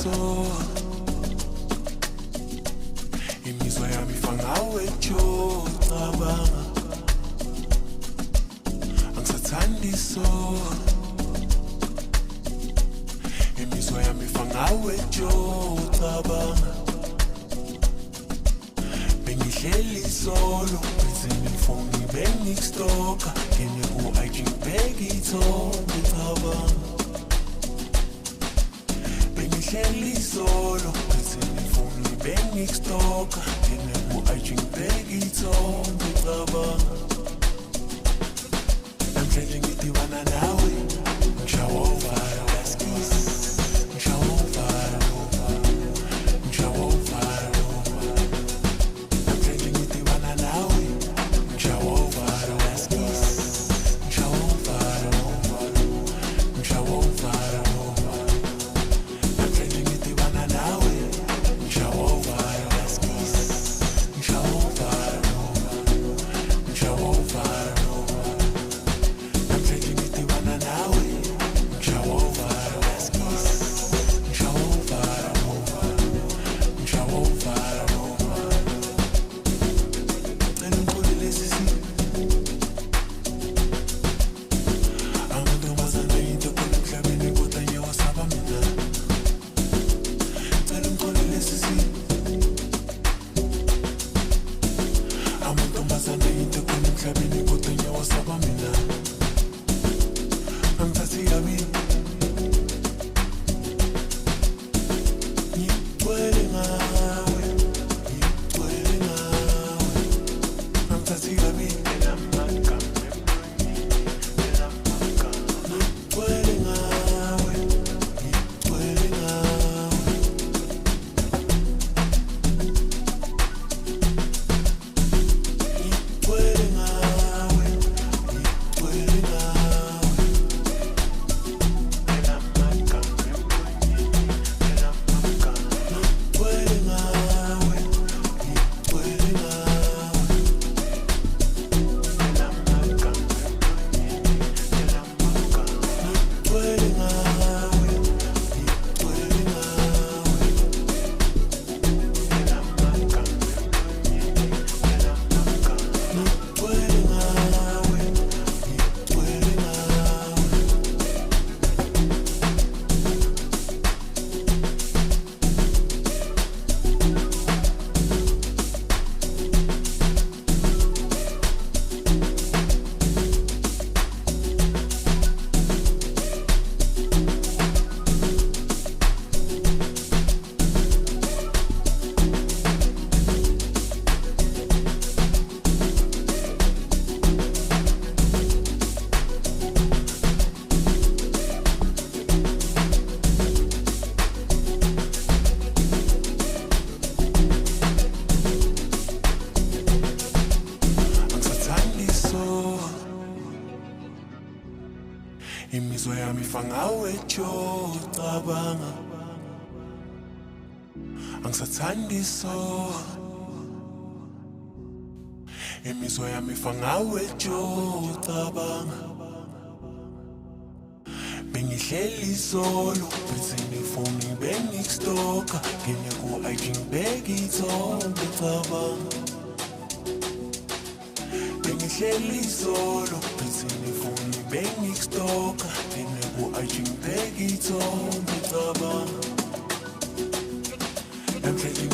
so imizwa yami fangawe jo cabanga angisathandi so imizwa yami fangawe jo cabanga bengihleli solo benzeni ifoni bengikustoka ngene ku-IG ngibheka ithombe cabanga bengihleli solo benzeni ifoni bengikustoka ngene ku-IG ngibheka ithombe cabanga namhlanje ngidibana nawe ngishawa uvalo ngishawa uvalo ngishawa uvalo namhlanje ngidibana nawe ngishawa uvalo ngishawa uvalo ngishawa uvalo namhlanje ngidibana nawe ngishawa uvalo ngishawa uvalo ngishawa uvalo namhlanje ngidibana nawe ngishawa uvalo ngishawa uvalo ngishawa uvalo cela ungixolele sisi amantombazane into khona emhlabeni kodwa nje wasaba mina cela ungixolele sisi amantombazane into khona emhlabeni kodwa nje wasaba mina angithathi kabi ngigcwele ngawe ngigcwele ngawe angithathi kabi ngigcwele ngawe ngigcwele ngawe ngigcwele ngawe ngigcwele ngawe ngigcwele ngawe ngigcwele ngawe ngigcwele ngawe ngigcwele ngawe ngigcwele ngawe ngigcwele ngawe angisathandi so imizwa yami fangawe jo cabanga angisathandi so imizwa yami fangawe jo cabanga bengihleli solo benzeni ifoni bengikustoka ngene ku-IG ngibheka ithombe cabanga bengihleli solo benzeni ifoni bengikustoka ngene ku-IG ngibheka ithombe cabanga namhlanje